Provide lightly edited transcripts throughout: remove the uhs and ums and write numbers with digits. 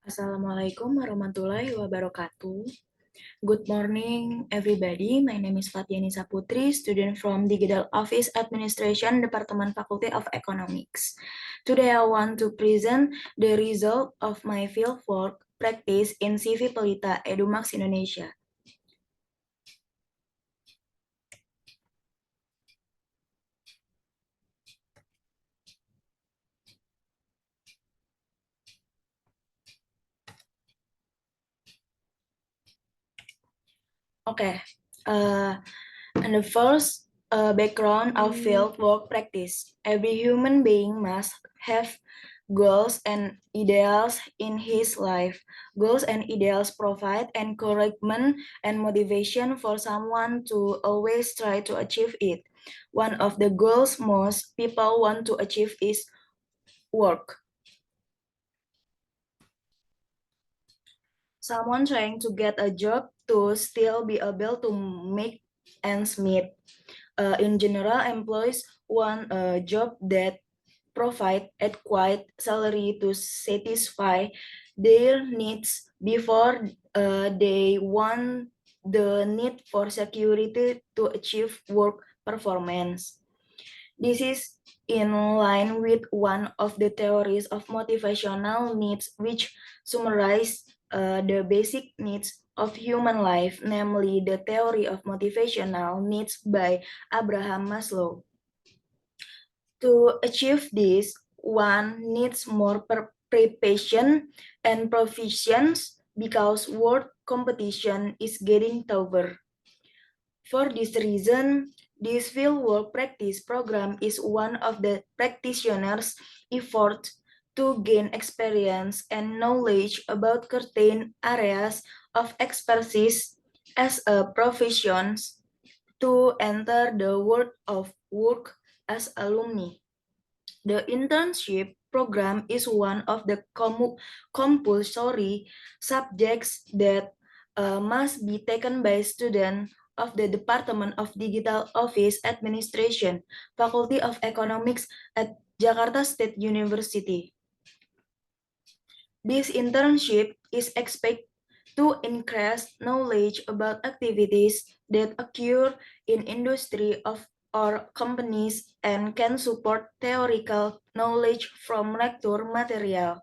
Assalamualaikum warahmatullahi wabarakatuh. Good morning, everybody. My name is Fatyani Saputri, student from Digital Office Administration, Department Faculty of Economics. Today, I want to present the result of my fieldwork practice in CV Pelita, Edumax Indonesia. Okay, and the first background of field work practice. Every human being must have goals and ideals in his life. Goals and ideals provide encouragement and motivation for someone to always try to achieve it. One of the goals most people want to achieve is work. Someone trying to get a job to still be able to make ends meet. In general, employees want a job that provide adequate salary to satisfy their needs before they want the need for security to achieve work performance. This is in line with one of the theories of motivational needs, which summarize the basic needs of human life, namely the theory of motivational needs by Abraham Maslow. To achieve this, one needs more preparation and proficiency because world competition is getting tougher. For this reason, this fieldwork practice program is one of the practitioners' efforts to gain experience and knowledge about certain areas of expertise as a profession to enter the world of work as alumni. The internship program is one of the compulsory subjects that must be taken by students of the Department of Digital Office Administration, Faculty of Economics at Jakarta State University. This internship is expected to increase knowledge about activities that occur in industry of or companies and can support theoretical knowledge from lecture material.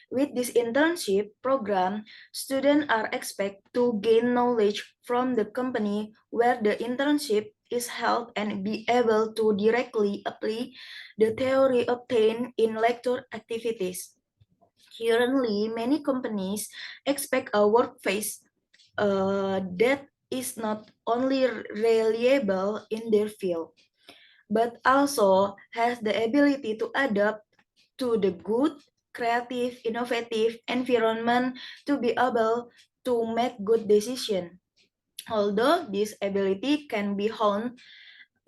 With this internship program, students are expected to gain knowledge from the company where the internship is held and be able to directly apply the theory obtained in lecture activities. Currently, many companies expect a workforce that is not only reliable in their field, but also has the ability to adapt to the good, creative, innovative environment to be able to make good decisions. Although this ability can be honed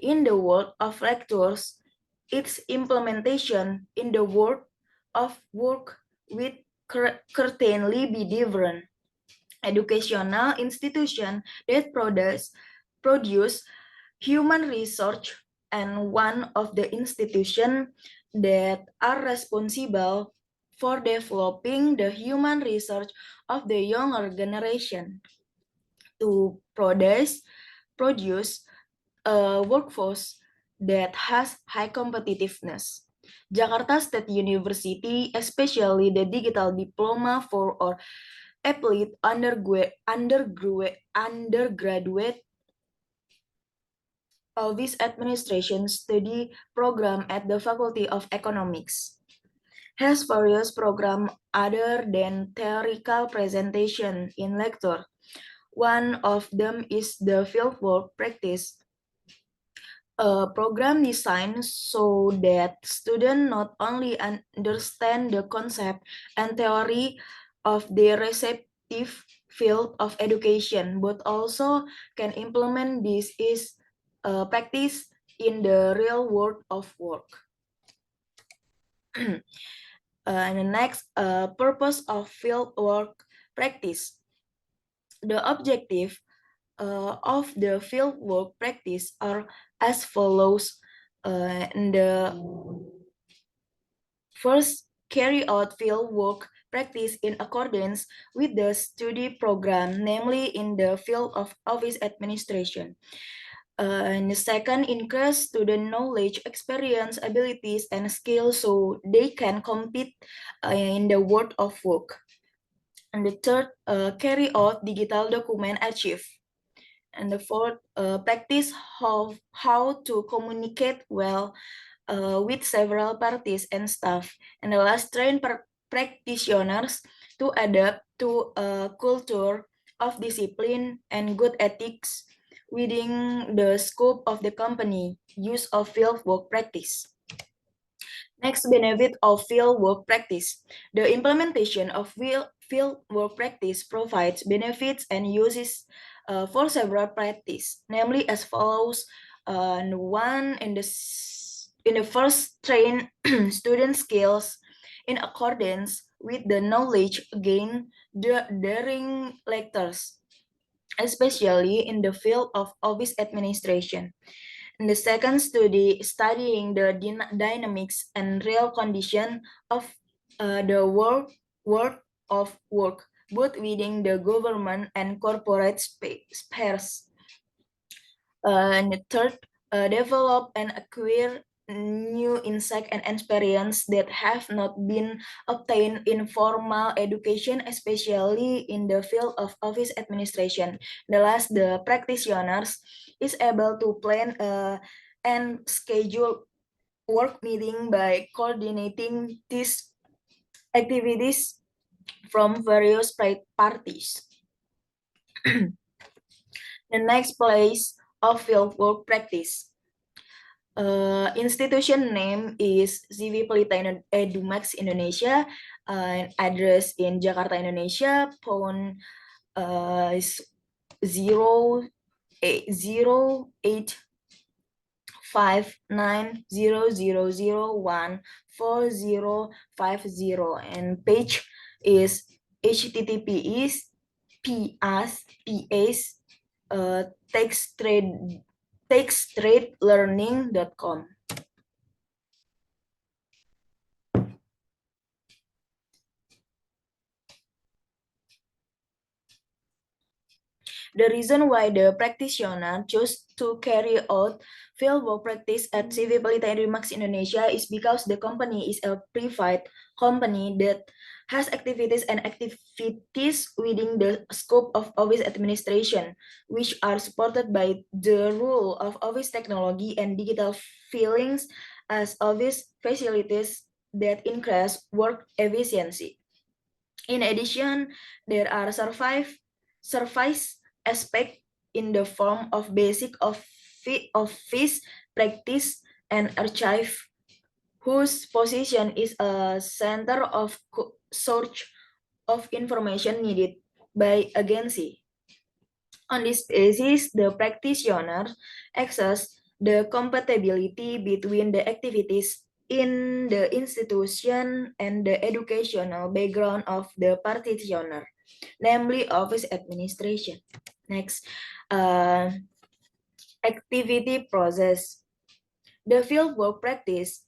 in the world of lectures, its implementation in the world of work will certainly be different. Educational institutions that produce human research and one of the institutions that are responsible for developing the human research of the younger generation to produce a workforce that has high competitiveness. Jakarta State University, especially the digital diploma for or athlete undergraduate Office Administration study program at the Faculty of Economics, has various programs other than theoretical presentation in lecture. One of them is the fieldwork practice, a program designed so that students not only understand the concept and theory of their respective field of education, but also can implement this is practice in the real world of work. And the next purpose of field work practice. The objective of the field work practice are as follows. And the first carry out field work practice in accordance with the study program, namely in the field of office administration. And the second, increase student knowledge, experience, abilities, and skills so they can compete in the world of work. And the third, carry out digital document archive. And the fourth, practice how to communicate well with several parties and staff. And the last, train practitioners to adapt to a culture of discipline and good ethics within the scope of the company. Use of field work practice. Next, benefit of field work practice. The implementation of field work practice provides benefits and uses for several practice, namely as follows. One, in the first, train student skills in accordance with the knowledge gained during lectures, especially in the field of office administration. In the second, studying the dynamics and real condition of the world of work, both within the government and corporate spheres. And the third, develop and acquire new insight and experience that have not been obtained in formal education, especially in the field of office administration. The last, the practitioners is able to plan and schedule work meeting by coordinating these activities from various parties. The next, place of field work practice. Institution name is Zivi Pelita Edumax Indonesia, address in Jakarta, Indonesia, phone is 0805900014050, and page is https ps techstradelearning.com. The reason why the practitioner chose to carry out fieldwork practice at CV Pelita Max Indonesia is because the company is a private company that has activities within the scope of office administration, which are supported by the rule of office technology and digital filings as office facilities that increase work efficiency. In addition, there are service aspect in the form of basic office practice and archive, whose position is a center of source of information needed by agency. On this basis, the practitioner assess the compatibility between the activities in the institution and the educational background of the practitioner, namely office administration. Next, uh, activity process. The fieldwork practice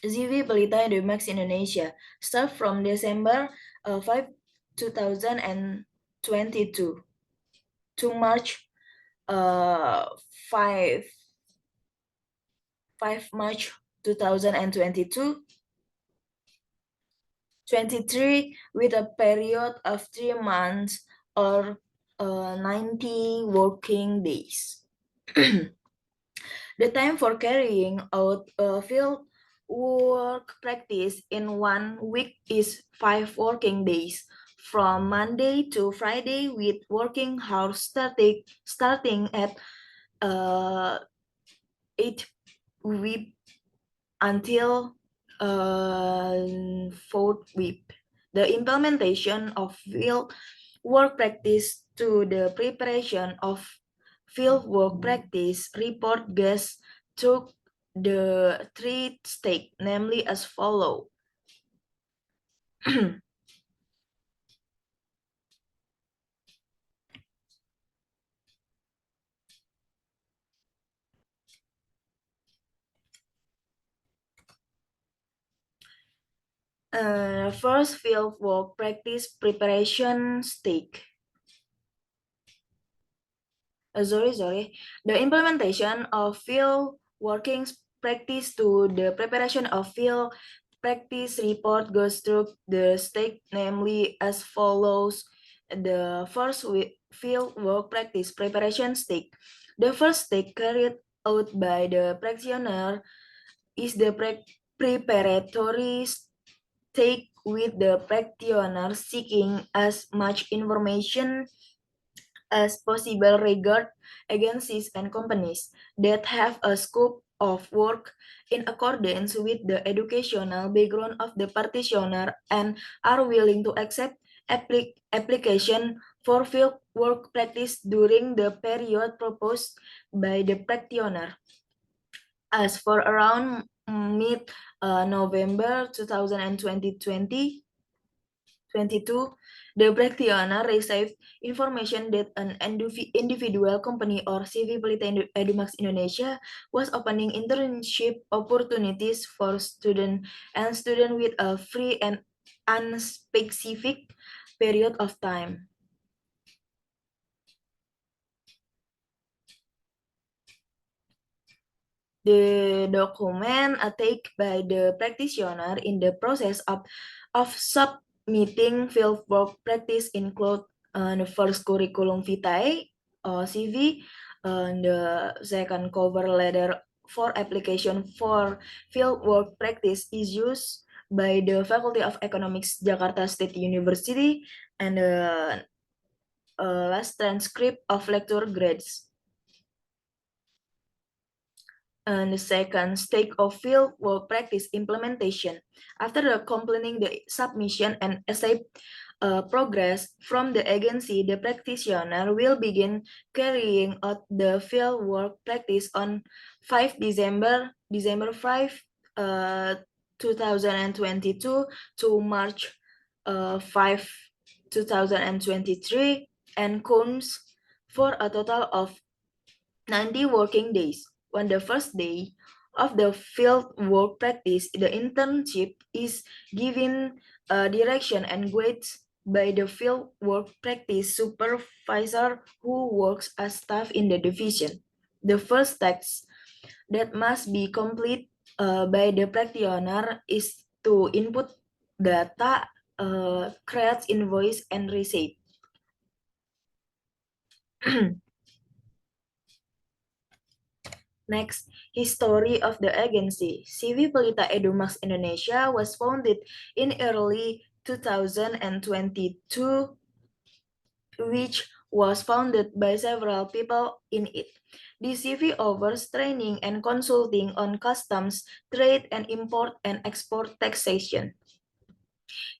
ZV Pelita Max Indonesia start from December 5, 2022 to March 5, 5 March 2022, 23, with a period of 3 months or 90 working days. The time for carrying out a field work practice in 1 week is 5 working days, from Monday to Friday, with working hours starting at 8 week until fourth week. The implementation of field work practice to the preparation of field work practice report goes took the three steps, namely as follow. First field work practice preparation stage. Sorry. The implementation of field working practice to the preparation of field practice report goes through the step, namely as follows. The first field work practice preparation step. The first step carried out by the practitioner is the preparatory step with the practitioner seeking as much information as possible regard agencies and companies that have a scope of work in accordance with the educational background of the practitioner and are willing to accept application for field work practice during the period proposed by the practitioner. As for around mid November 2020, 22, the practitioner received information that an individual company or CV Pelita Edumax Indonesia was opening internship opportunities for student with a free and unspecific period of time. The document taken by the practitioner in the process of submitting fieldwork practice include the first curriculum vitae CV, and the second cover letter for application for fieldwork practice is used by the Faculty of Economics Jakarta State University, and the last transcript of lecture grades. And the second stage of field work practice implementation. After completing the submission and essay progress from the agency, the practitioner will begin carrying out the field work practice on 5 December 5, 2022 to March 5, 2023, and counts for a total of 90 working days. On the first day of the field work practice, the internship is given direction and grades by the field work practice supervisor who works as staff in the division. The first task that must be complete by the practitioner is to input data, create invoice, and receipt. Next, history of the agency. CV Pelita Edumax Indonesia was founded in early 2022, which was founded by several people in it. The CV offers training and consulting on customs, trade, and import and export taxation.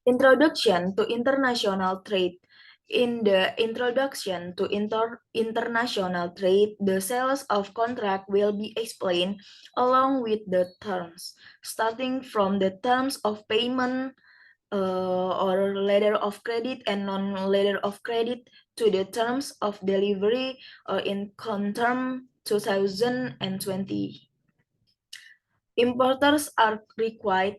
Introduction to international trade. In the introduction to international trade, the sales of contract will be explained along with the terms, starting from the terms of payment or letter of credit and non-letter of credit to the terms of delivery in Conterm 2020. Importers are required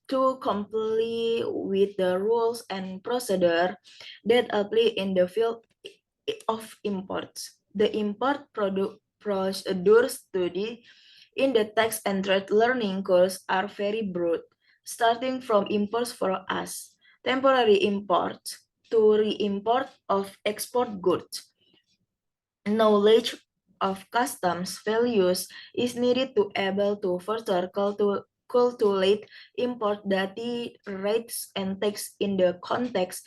to comply with the rules and procedure that apply in the field of imports. The import product procedure study in the tax and trade learning course are very broad, starting from imports for us, temporary imports, to re-import of export goods. Knowledge of customs values is needed to able to further calculate import duty rates and tax in the context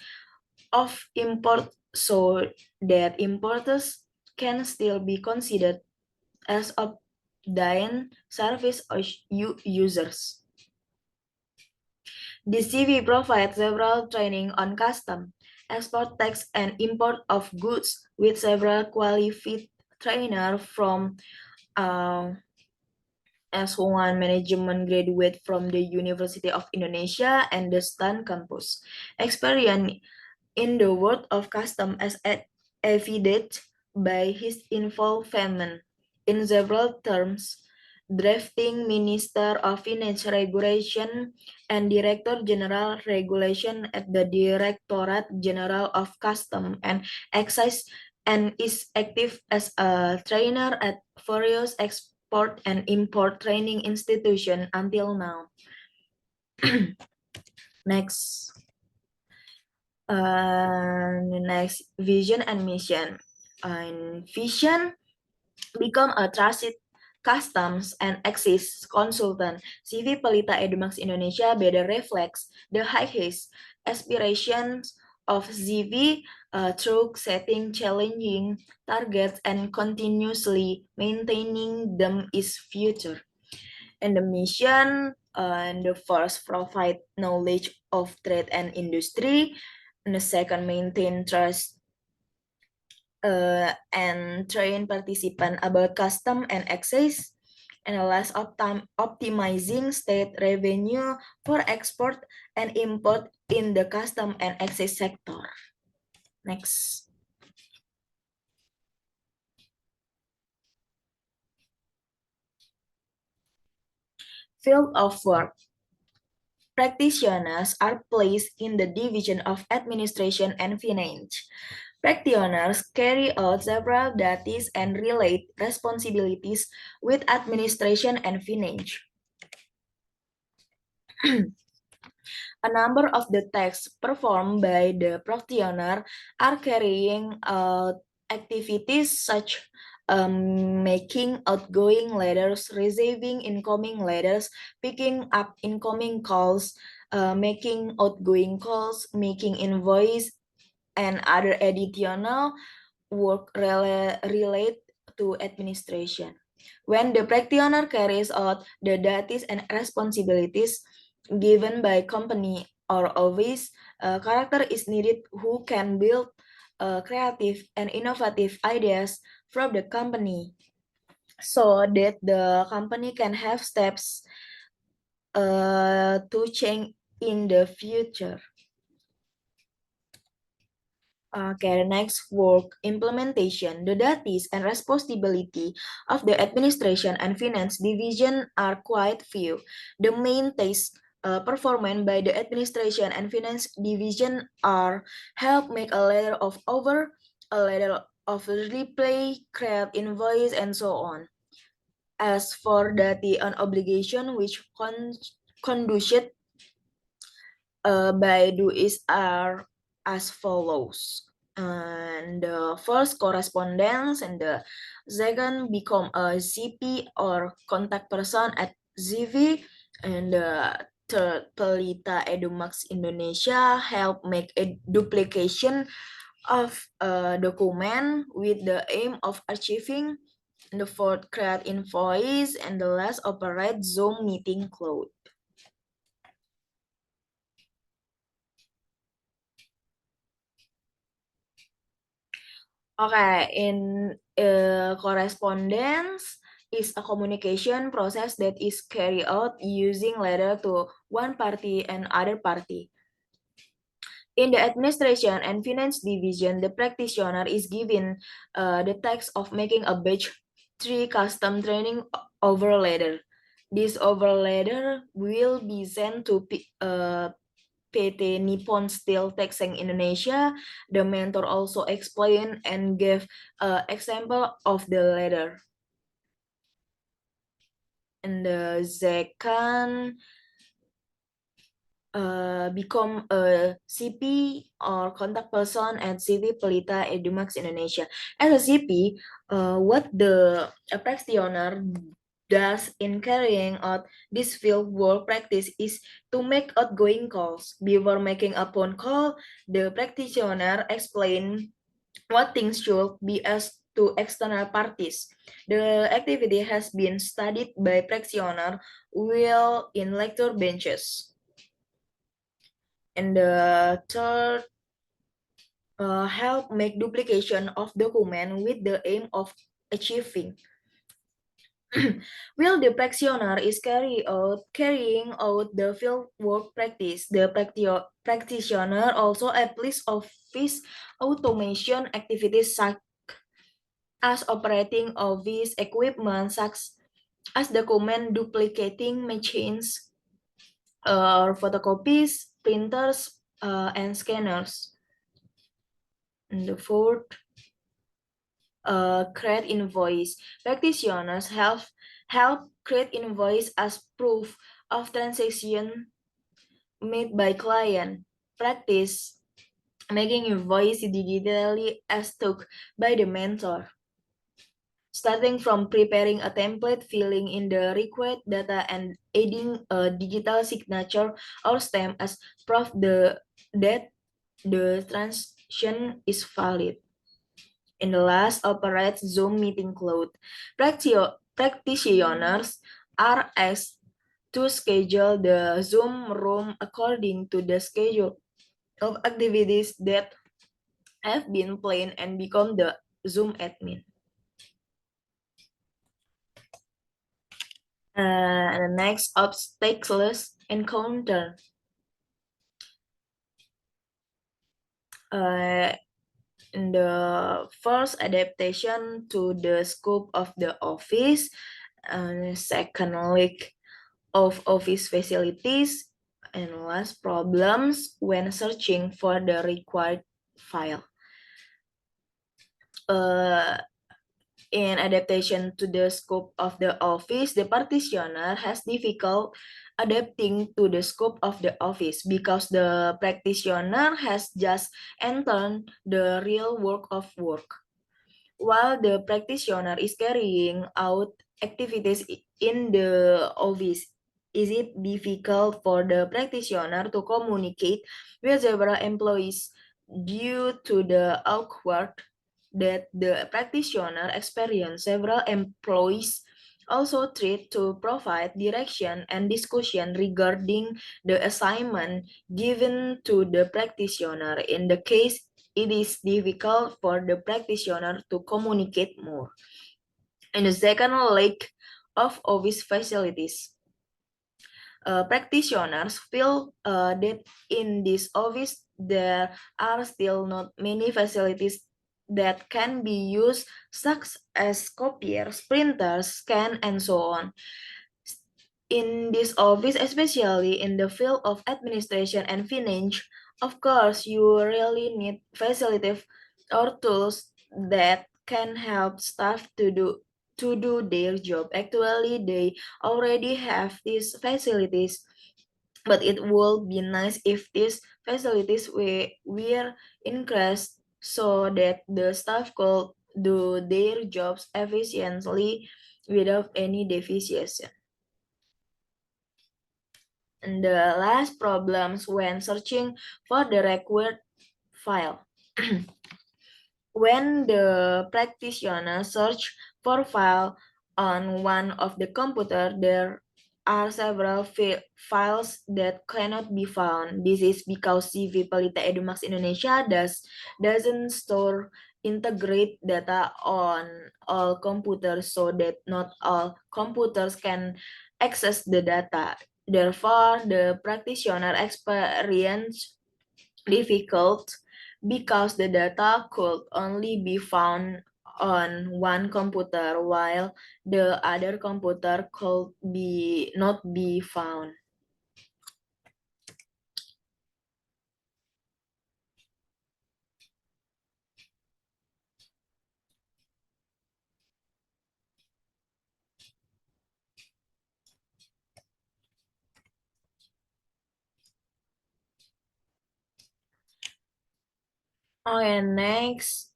of import so that importers can still be considered as obedient service users. The CV provides several training on custom, export tax, and import of goods with several qualified trainer from S1 management graduate from the University of Indonesia and the STAN campus. Experience in the world of custom as evident by his involvement in several terms drafting Minister of Finance Regulation and Director General Regulation at the Directorate General of Custom and Excise, and is active as a trainer at various export and import training institutions until now. Next. Next, vision and mission. Vision, become a trusted customs and excise consultant. CV Pelita Edumax Indonesia better reflects the highest aspirations of CV through setting challenging targets and continuously maintaining them is future. And the mission, and the first, provide knowledge of trade and industry, and the second, maintain trust and train participant about custom and excise, and the last, optimizing state revenue for export and import in the custom and excise sector. Next. Field of work. Practitioners are placed in the division of administration and finance. Practitioners carry out several duties and relate responsibilities with administration and finance. A number of the tasks performed by the practitioner are carrying out activities such making outgoing letters, receiving incoming letters, picking up incoming calls, making outgoing calls, making invoice, and other additional work relate to administration. When the practitioner carries out the duties and responsibilities given by company or office, a character is needed who can build creative and innovative ideas from the company so that the company can have steps to change in the future. Okay, next, work implementation. The duties and responsibility of the administration and finance division are quite few. The main tasks performed by the administration and finance division are help make a letter of over, a letter of replay, create invoice, and so on. As for duty and obligation, which conducive by duties are as follows. And the first, correspondence, and the second, become a CP or contact person at ZV, and the third, Pelita Edumax Indonesia help make a duplication of a document with the aim of achieving. And the fourth, create invoice, and the last, operate Zoom meeting cloud. Okay, in correspondence is a communication process that is carried out using letter to one party and other party. In the administration and finance division, the practitioner is given the task of making a batch 3 custom training over letter. This over letter will be sent to PT Nippon Steel Texeng Indonesia. The mentor also explained and gave an example of the letter. And the second, become a CP or contact person at CV Pelita Edumax Indonesia. As a CP, what the practitioner does in carrying out this field work practice is to make outgoing calls. Before making a phone call, the practitioner explain what things should be asked to external parties. The activity has been studied by practitioner while in lecture benches. And the third, help make duplication of document with the aim of achieving. While the practitioner is carrying out the field work practice, the practitioner also applies office automation activities such as operating office equipment, such as document duplicating machines or photocopies, printers, and scanners. And the fourth, create invoice. Practitioners help create invoice as proof of transaction made by client. Practice making invoice digitally as taught by the mentor. Starting from preparing a template, filling in the required data, and adding a digital signature or stamp as proof that the transaction is valid. In the last, operates Zoom meeting cloud. Practitioners are asked to schedule the Zoom room according to the schedule of activities that have been planned and become the Zoom admin. The next obstacles encounter. Uh, in the first, adaptation to the scope of the office. Second, lack of office facilities. And last, problems when searching for the required file. Uh, in adaptation to the scope of the office, the practitioner has difficult adapting to the scope of the office because the practitioner has just entered the real work of work. While the practitioner is carrying out activities in the office, is it difficult for the practitioner to communicate with several employees due to the awkward that the practitioner experience? Several employees also treat to provide direction and discussion regarding the assignment given to the practitioner. In the case it is difficult for the practitioner to communicate more. And the second, lack of office facilities. Practitioners feel that in this office there are still not many facilities that can be used, such as copiers, printers, scan, and so on. In this office, especially in the field of administration and finance, of course, you really need facilities or tools that can help staff to do their job. Actually, they already have these facilities, but it would be nice if these facilities were increased so that the staff could do their jobs efficiently without any deficiency. And the last, problems when searching for the required file. When the practitioner search for file on one of the computer, there are several files that cannot be found. This is because CV Pelita Edumax Indonesia doesn't store integrate data on all computers, so that not all computers can access the data. Therefore, the practitioner experience difficult because the data could only be found on one computer while the other computer could be not be found. Okay, next,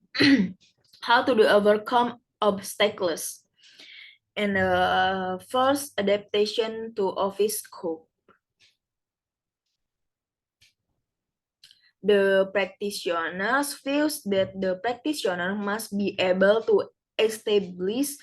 how to do overcome obstacles. And first, adaptation to office scope. The practitioners feels that the practitioner must be able to establish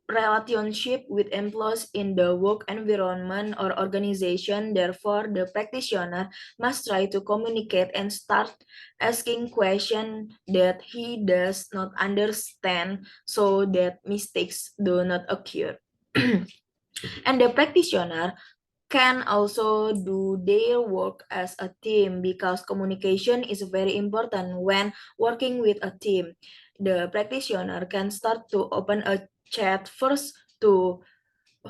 relationship with employees in the work environment or organization. Therefore, the practitioner must try to communicate and start asking questions that he does not understand so that mistakes do not occur. And the practitioner can also do their work as a team because communication is very important when working with a team. The practitioner can start to open a chat first to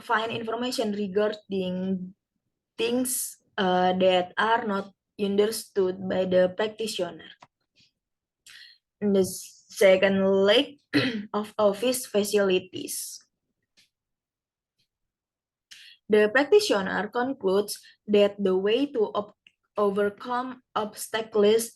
find information regarding things that are not understood by the practitioner. And the second lack of office facilities. The practitioner concludes that the way to overcome obstacles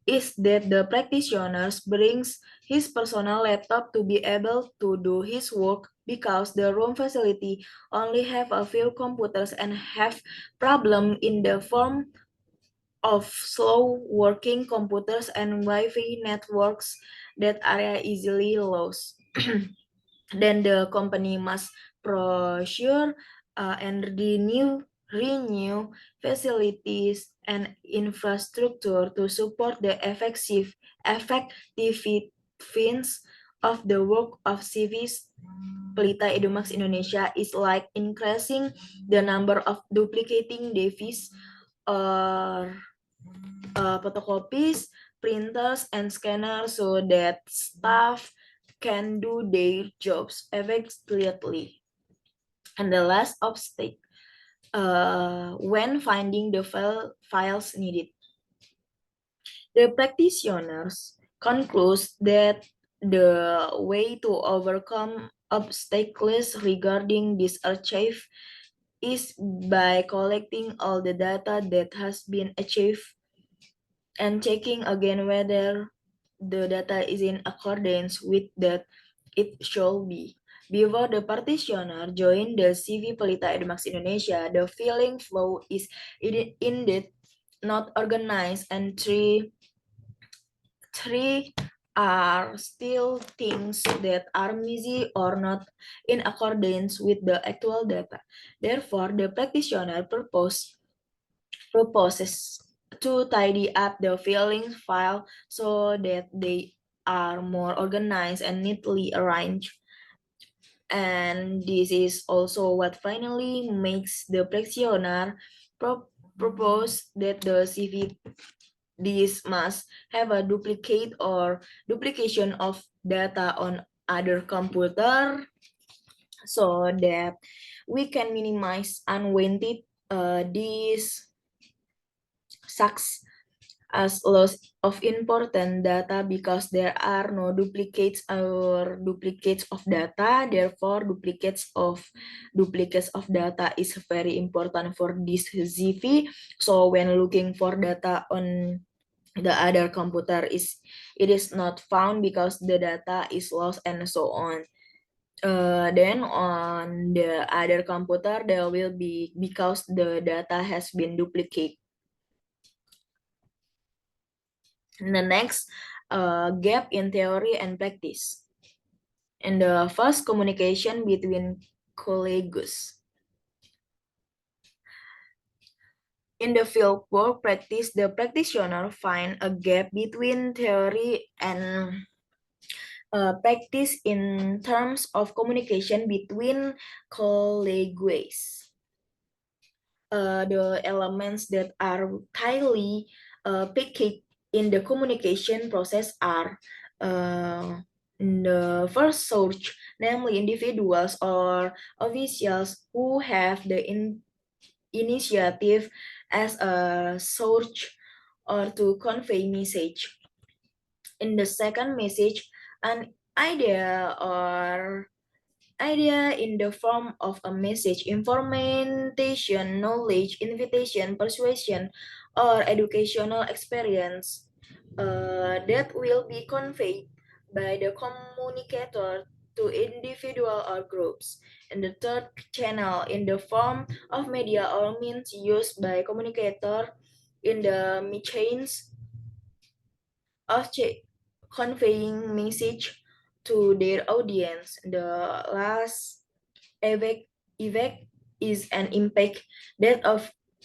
is that the practitioner brings his personal laptop to be able to do his work because the room facility only have a few computers and have problem in the form of slow working computers and Wi-Fi networks that are easily lost. Then the company must procure and renew facilities and infrastructure to support the effectiveness of the work of Civis Pelita Edumax Indonesia is like increasing the number of duplicating devices or photocopies, printers, and scanners so that staff can do their jobs effectively. And the last obstacle when finding the files needed. The practitioners concludes that the way to overcome obstacles regarding this archive is by collecting all the data that has been achieved and checking again whether the data is in accordance with that it should be. Before the practitioner join the CV Pelita Edmax Indonesia, the filling flow is indeed not organized and three are still things that are missing or not in accordance with the actual data. Therefore, the practitioner proposes to tidy up the filling file so that they are more organized and neatly arranged. And this is also what finally makes the practitioner propose that the CV this must have a duplicate or duplication of data on other computer so that we can minimize unwanted these sucks as loss of important data because there are no duplicates of data. Therefore duplicates of data is very important for this ZV. So when looking for data on the other computer it is not found because the data is lost and so on. Then on the other computer there will be because the data has been duplicated. The next gap in theory and practice. And the first communication between colleagues. In the field work practice, the practitioner find a gap between theory and practice in terms of communication between colleagues. The elements that are tightly picked in the communication process are the first source, namely individuals or officials who have the initiative as a source or to convey message. In the second message, an idea in the form of a message, information, knowledge, invitation, persuasion, or educational experience that will be conveyed by the communicator to individual or groups. And the third channel in the form of media or means used by communicator in the chains of conveying message to their audience. The last effect is an impact that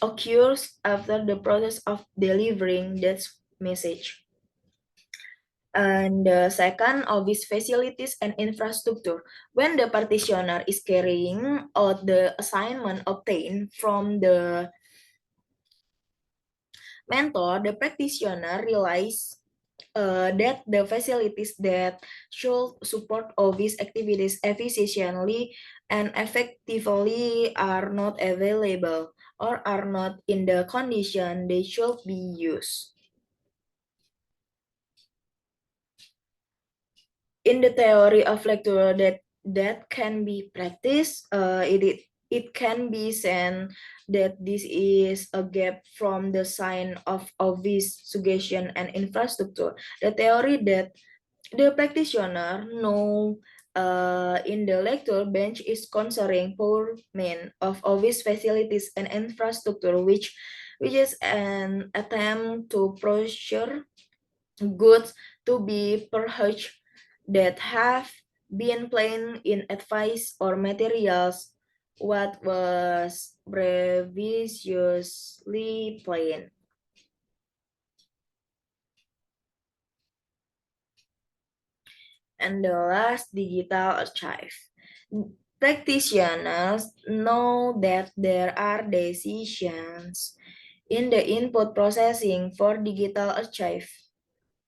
occurs after the process of delivering that message. And the second, office facilities and infrastructure. When the practitioner is carrying out the assignment obtained from the mentor, the practitioner relies that the facilities that should support all these activities efficiently and effectively are not available or are not in the condition they should be used. In the theory of lecture that can be practiced, it can be seen that this is a gap from the sign of obvious suggestion and infrastructure. The theory that the practitioner know in the lecture bench is concerning poor men of obvious facilities and infrastructure, which is an attempt to procure goods to be purchased that have been plain in advice or materials what was previously plain. And the last, digital archive. Practitioners know that there are decisions in the input processing for digital archive,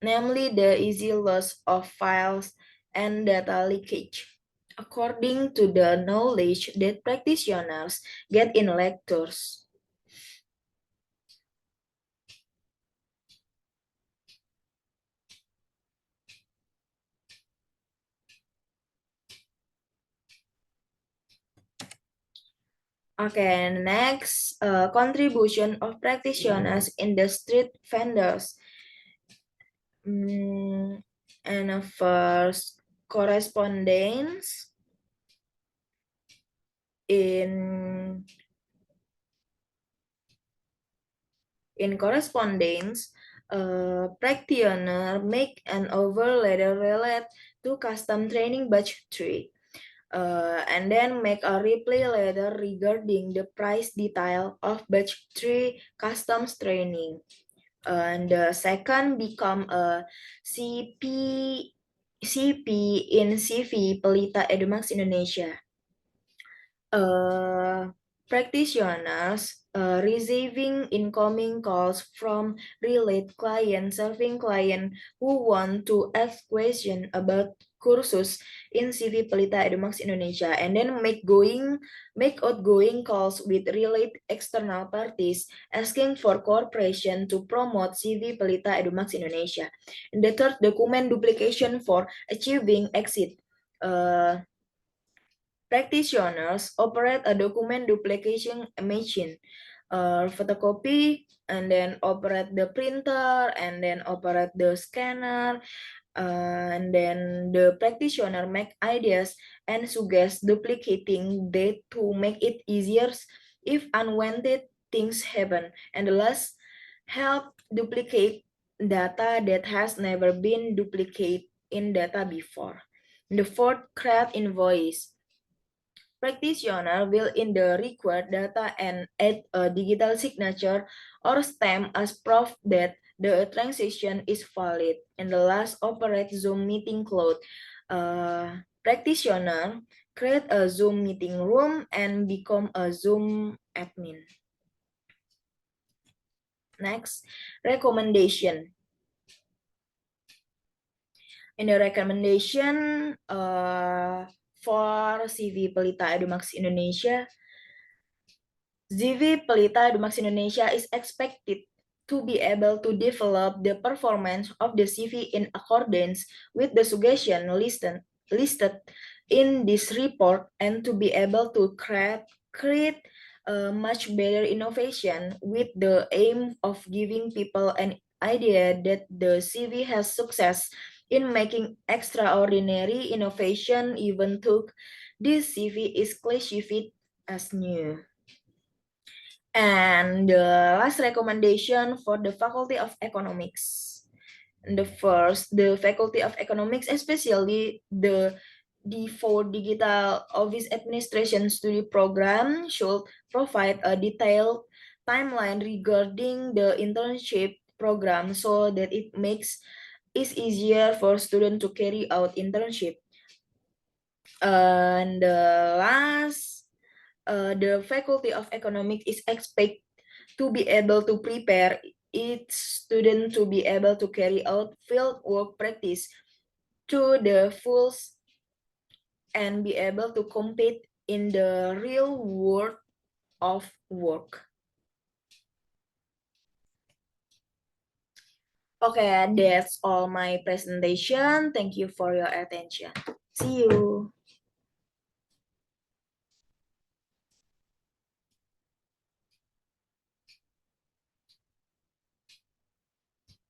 namely the easy loss of files and data leakage. According to the knowledge that practitioners get in lectures. Okay, next, contribution of practitioners in the street vendors. And first, correspondence in correspondence, practitioner make an overlay relate to custom training batch 3, and then make a reply letter regarding the price detail of batch 3 customs training. And the second become a CP in CV Pelita Edumax Indonesia. uh, Practitioners receiving incoming calls from relate client serving client who want to ask question about kursus in CV Pelita Edumax Indonesia, and then make outgoing calls with relate external parties asking for cooperation to promote CV Pelita Edumax Indonesia. And the third, document duplication for achieving exit. Practitioners operate a document duplication machine, photocopy, and then operate the printer, and then operate the scanner, and then the practitioner make ideas and suggest duplicating data to make it easier if unwanted things happen. And the last, help duplicate data that has never been duplicated in data before. The fourth, create invoice. Practitioner will in the required data and add a digital signature or stamp as proof that the transaction is valid. And the last, operate Zoom meeting cloud. Practitioner create a Zoom meeting room and become a Zoom admin. Next, recommendation. In the recommendation for CV Pelita Edumax Indonesia, CV Pelita Edumax Indonesia is expected to be able to develop the performance of the CV in accordance with the suggestion listed in this report, and to be able to create a much better innovation with the aim of giving people an idea that the CV has success in making extraordinary innovation even though this CV is classified as new. And the last recommendation for the Faculty of Economics. And the first, the Faculty of Economics, especially the D4 Digital Office Administration Study Program, should provide a detailed timeline regarding the internship program so that it makes it easier for students to carry out internship. And the last, the Faculty of Economics is expected to be able to prepare each student to be able to carry out field work practice to the full and be able to compete in the real world of work. Okay, that's all my presentation. Thank you for your attention. See you.